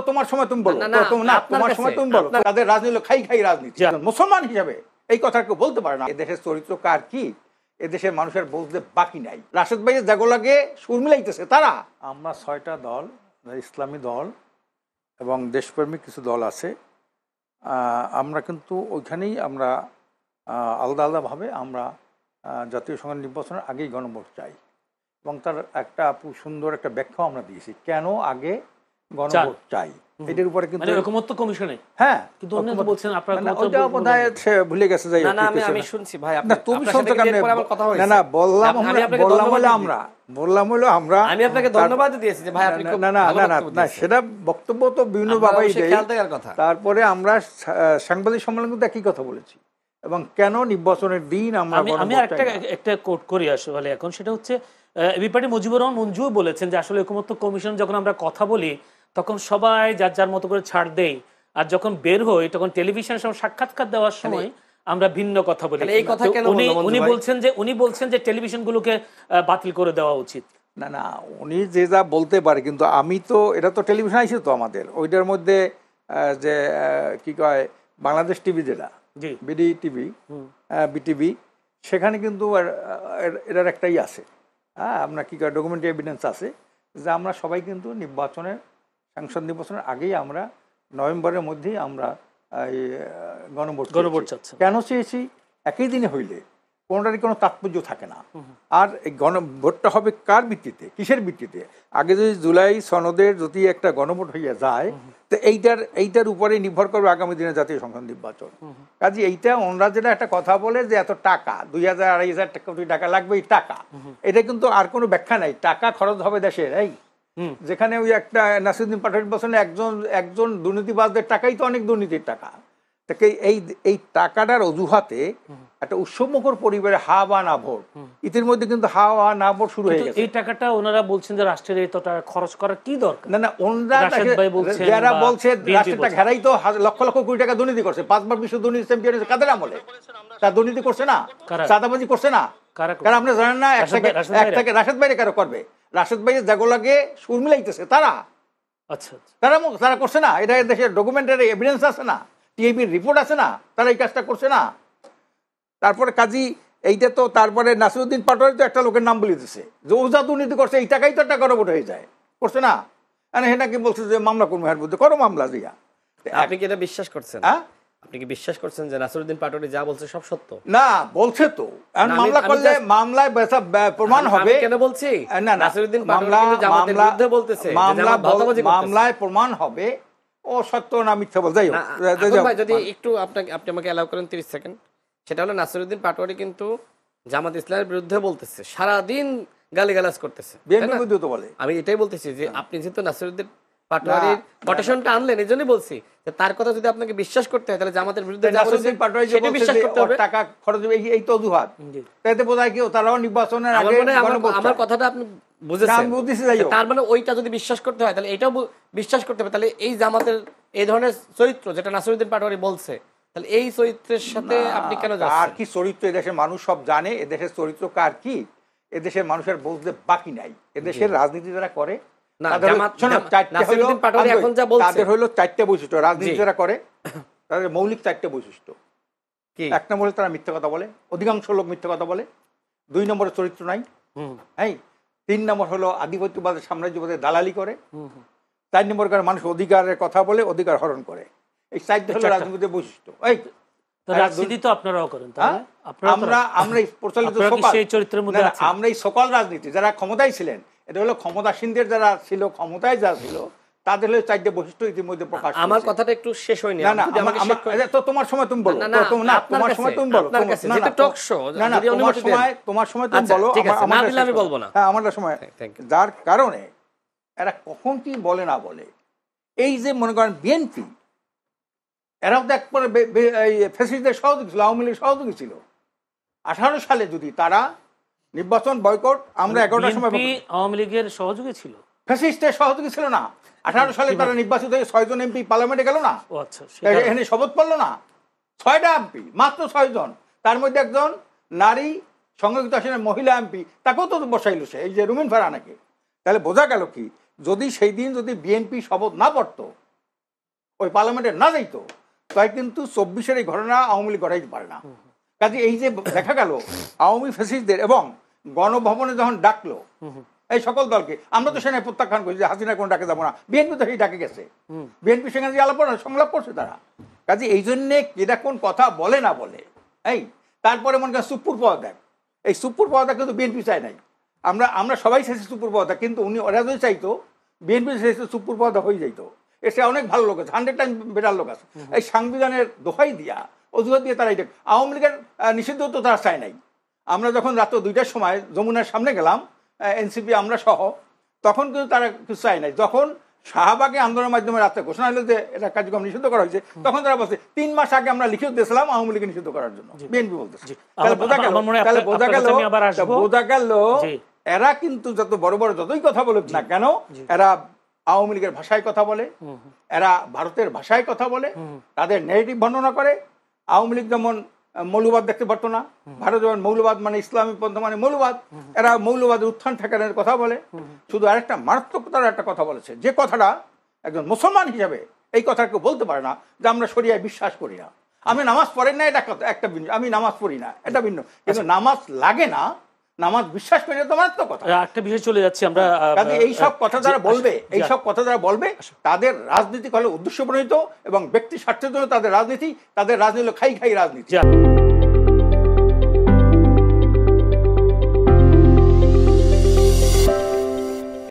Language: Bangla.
তোমার সময় তুমি বলো, তোমার সময় তুমি বলো। তাদের রাজনীতি খাই খাই রাজনীতি। মুসলমান হিসাবে এই কথা কেউ বলতে পারে না। এদেশের চরিত্র কার কি এদেশের মানুষের বলতে বাকি নাই। রাশেদ ভাইয়ের জাগোলাগে সুর মিলাইতেছে তারা। আমরা 6টা দল, ইসলামী দল এবং দেশপ্রেমিক কিছু দল আছে, আমরা কিন্তু ওইখানেই আমরা আলাদা আলাদাভাবে আমরা জাতীয় সংসদ নির্বাচনের আগেই গণভোট চাই এবং তার একটা সুন্দর একটা ব্যাখ্যাও আমরা দিয়েছি কেন আগে গণভোট চাই। এটার উপরে কিন্তু ঐকমত্য কমিশনে হ্যাঁ কিন্তু অন্য তো বলছেন আপনারা ওটা বোধহয় ভুলে গেছে। যাই না না আমি শুনছি ভাই, না তুমি শুনতে কেন? না না বললাম হলো আমরা আমি আপনাকে ধন্যবাদ দিয়েছি যে ভাই আপনি না না না না না সেটা বক্তব্য তো বিভিন্ন ভাবেই দেই। তারপরে আমরা সাংবাদিক সম্মেলন কিন্তু একই কথা বলেছি এবং কেন নির্বাচনের দিন আমরা আমি একটা কোট করি আসলে এখন, সেটা হচ্ছে বিপাটি মুজিবুর রহমান মঞ্জুও বলেছেন যে আসলে ঐকমত্য কমিশন যখন আমরা কথা বলি তখন সবাই যার যার মতো করে ছাড় দেই, আর যখন বের হই তখন টেলিভিশনের সঙ্গে সাক্ষাৎকার দেওয়ার সময় আমরা ভিন্ন কথা বলি। উনি বলছেন যে টেলিভিশনগুলোকে বাতিল করে দেওয়া উচিত। না না উনি যে যা বলতে পারে, কিন্তু আমি তো এটা তো টেলিভিশন আইছে তো আমাদের ওইটার মধ্যে যে কি কয় বাংলাদেশ টিভি যেটা বিডি টিভি বিটিভি, সেখানে কিন্তু এটার একটাই আছে, হ্যাঁ আপনার কি কয় ডকুমেন্টারি এভিডেন্স আছে যে আমরা সবাই কিন্তু সংসদ নির্বাচনের আগেই আমরা নভেম্বরের মধ্যেই আমরা গণভোট চাচ্ছি। কেন চেয়েছি? একই দিনে হইলে কোনোটারই কোনো তাৎপর্য থাকে না। আর এই গণভোটটা হবে কার ভিত্তিতে, কিসের ভিত্তিতে? আগে যদি জুলাই সনদের যদি একটা গণভোট হইয়া যায় তো এইটার উপরে নির্ভর করবে আগামী দিনে জাতীয় সংসদ নির্বাচন। কাজে এইটা ওনরা যেটা একটা কথা বলে যে এত টাকা 2000-2500 কোটি টাকা লাগবে, এই টাকা এটা কিন্তু আর কোনো ব্যাখ্যা নাই। টাকা খরচ হবে দেশের, এই যেখানে ওই একটা নাসিরুদ্দিন পাটোয়ারি বছরে একজন দুর্নীতিবাজদের টাকাই তো অনেক দুর্নীতির টাকা। তাকে এই টাকাটার অজুহাতে একটা উৎসবমুখর পরিবারে হা বা না ভোট, ইতিমধ্যে কিন্তু হা বা না ভোট শুরু হয়ে গেছে। এই টাকাটা ওনারা বলছেন যে রাষ্ট্রের এই টাকা খরচ করার কি দরকার? না না ওনারা যারা বলছে রাষ্ট্রটা ঘেরাই তো লক্ষ লক্ষ কোটি টাকা দুর্নীতি করছে, 5 বার বিশ্ব দুর্নীতি চ্যাম্পিয়ন হয়েছে কাদের আমলে? তার দুর্নীতি করছে না, চাঁদাবাজি করছে না, কারণ আপনি জানেন না এক থেকে রাশেদ ভাইরে কারো করবে। রাশেদ ভাইয়ের জাগোলাগে সুর মিলাইতেছে তারা। আচ্ছা তারা করছে না? এটা দেশের ডকুমেন্টারি এভিডেন্স আছে না, টিআইবির রিপোর্ট আছে না, তারা এই কাজটা করছে না। তারপরে কাজী এইটা তো তারপরে নাসিরুদ্দিন পাটোয়ারি তো একটা লোকের নাম বলে দিচ্ছে যে ও যা দুর্নীতি করছে এই টাকাই তো একটা গণভোট হয়ে যায়, করছে না? হেনা কি বলছে যে মামলা করবো, এর মধ্যে করো মামলা দিয়া। আপনি কি এটা বিশ্বাস করছেন? আপনি কি বিশ্বাস করছেন যে নাসিরুদ্দিন পাটোয়ারি যা বলছে সব সত্য? না বলছে তো, মামলা করলে মামলায় প্রমাণ হবে। কেন বলছি না নাসিরুদ্দিন পাটোয়ারি কিন্তু জামাতের বিরুদ্ধে বলতেছে, মামলায় প্রমাণ হবে ও সত্য না মিথ্যা বল। যাই হোক ভাই, যদি একটু আপনি আমাকে অ্যালাউ করেন 30 সেকেন্ড। সেটা হলো নাসিরুদ্দিন পাটোয়ারি কিন্তু জামাত ইসলামের বিরুদ্ধে বলতেছে, সারাদিন গালিগালাজ করতেছে, আমি এটাই বলতেছি যে আপনি যেহেতু নাসিরুদ্দিন পাটোয়ারির কোটেশনটা আনলেন এই জন্যই বলছি যে তার কথা যদি আপনাকে বিশ্বাস করতে হয় তাহলে জামাতের বিরুদ্ধে টাকা খরচ এই তো অজুহাত, তাতে বোঝায় কি তারাও নির্বাচনের আগে। আমার কথাটা আপনি বুঝেছেন, তার মানে ওইটা যদি বিশ্বাস করতে হয় তাহলে এটাও বিশ্বাস করতে হবে। তাহলে এই জামাতের এই ধরনের চরিত্র যেটা নাসিরুদ্দিন পাটোয়ারি বলছে, তাহলে এই চরিত্রের সাথে আপনি কেন যাচ্ছেন? আর কি চরিত্র এদেশের মানুষ সব জানে, এদেশের চরিত্র কার কি এদেশের মানুষের বলতে বাকি নাই। এদেশের রাজনীতি যারা করে তাদের হলো 4টে বৈশিষ্ট্য। রাজনীতি যারা করে তাদের মৌলিক 4টে বৈশিষ্ট্য। 1 নম্বরে তারা মিথ্যা কথা বলে, অধিকাংশ লোক মিথ্যা কথা বলে। 2 নম্বরে চরিত্র নাই, হ্যাঁ। 3 নম্বর হলো আধিপত্যবাদের সাম্রাজ্যবাদের দালালি করে। 4 নম্বর করে মানুষ অধিকারের কথা বলে, অধিকার হরণ করে। এই 4টে হলো রাজনীতির বৈশিষ্ট্য। রাজনীতি তো আপনারাও করেন, আমরা এই সকল রাজনীতি যারা ক্ষমতায় ছিলেন, এটা হলো ক্ষমতাসীনদের যারা ছিল, ক্ষমতায় যারা ছিল তাদের হলো 4টে বৈশিষ্ট্য ইতিমধ্যে প্রকাশ। আমার কথাটা একটু শেষ হয়নি। না না তোমার সময় তুমি বলো, তোমার সময় তুমি বলো, টক শো তোমার সময় তুমি বলো, আমি বলবো না। হ্যাঁ আমার সময়, যার কারণে এরা কখন কি বলে না বলে। এই যে মনে করেন বিএনপি, এরাও তো একবারে ফ্যাসিস্টদের সহযোগী ছিল, আওয়ামী লীগের সহযোগী ছিল। 18 সালে যদি তারা নির্বাচন বয়কট, আমরা 11টার সময় আওয়ামী লীগের সহযোগী ছিল, ফ্যাসিস্টের সহযোগী ছিল না। 18 সালে তারা নির্বাচিত হয়ে 6 জন এমপি পার্লামেন্টে গেল না, এখানে শপথ পড়লো না। 6টা এমপি, মাত্র 6 জন, তার মধ্যে একজন নারী সংরক্ষিত আসনের মহিলা এমপি, তাকেও তো বসাইল সে, এই যে রুমিন ফারহানাকে। তাহলে বোঝা গেল কি যদি সেই দিন যদি বিএনপি শপথ না পড়তো, ওই পার্লামেন্টে না যাইতো, তাই কিন্তু 24-এর এই ঘটনা আওয়ামী লীগ ঘটাইতে পারে না। কাজে এই যে দেখা গেল আওয়ামী ফ্যাসিস্টদের, এবং গণভবনে যখন ডাকলো এই সকল দলকে, আমরা তো সেখানে প্রত্যাখ্যান করছি যে হাসিনা কোনো ডাকে যাবো না, বিএনপি তো সেই ডাকে গেছে, বিএনপি সেখানে যে আলাপ সংলাপ করছে তারা। কাজে এই জন্যে কেটা কোন কথা বলে না বলে, এই তারপরে মনে করেন সুপ্পুর পদত্যাগ, এই সুপ্পুর পদত্যাগ কিন্তু বিএনপি চায় নাই, আমরা সবাই চাইছি সুপ্পুর পদত্যাগ, কিন্তু উনি ওরা যদি চাইতো বিএনপি চাইছে সুপ্পুর পদত্যাগ হয়ে যাইতো। এসে অনেক ভালো লোক আছে, 100 টাইম বেটার লোক আছে। এই সাংবিধানের দোহাই দিয়া, অজুহাত দিয়ে তারা এটা, আওয়ামী লীগের নিষিদ্ধ তো তারা চায় নাই। আমরা যখন রাত 2টার সময় যমুনার সামনে গেলাম, এনসিপি আমরা সহ, তখন কিন্তু তারা কিছু চায় নাই। যখন শাহবাগে আন্দোলনের মাধ্যমে রাতে ঘোষণা হলো যে এটা কার্যক্রম নিষিদ্ধ করা হয়েছে, তখন তারা বলছে 3 মাস আগে আমরা লিখিত দিয়েছিলাম আওয়ামী লীগকে নিষিদ্ধ করার জন্য, বিএনপি বলতেছে। তাহলে বোঝা গেল এরা কিন্তু যত বড় বড় যতই কথা বলুক না কেন, এরা আওয়ামী লীগের ভাষায় কথা বলে, এরা ভারতের ভাষায় কথা বলে, তাদের নেগেটিভ বর্ণনা করে। আওয়ামী লীগ যেমন মৌলবাদ দেখতে পারতো না, ভারত যেমন মৌলবাদ মানে ইসলামী পন্থা মানে মৌলবাদ, এরা মৌলবাদের উত্থান ঠেকানোর কথা বলে। শুধু আরেকটা মারাত্মকতার একটা কথা বলেছে, যে কথাটা একজন মুসলমান হিসাবে এই কথা কেউ বলতে পারে না, যে আমরা শরিয়ায় বিশ্বাস করি না। আমি নামাজ পড়েন না, এটা একটা ভিন্ন, আমি নামাজ পড়ি না, এটা ভিন্ন, কিন্তু নামাজ লাগে না, নামাজ বিশ্বাস করি না, তো মারাত্মক কথা। একটা বিষয় চলে যাচ্ছে আমরা, এই সব কথা যারা বলবে, এই সব কথা যারা বলবে, তাদের রাজনীতি হলে উদ্দেশ্য প্রণীত এবং ব্যক্তি স্বার্থের জন্য তাদের রাজনীতি হলো খাই খাই রাজনীতি।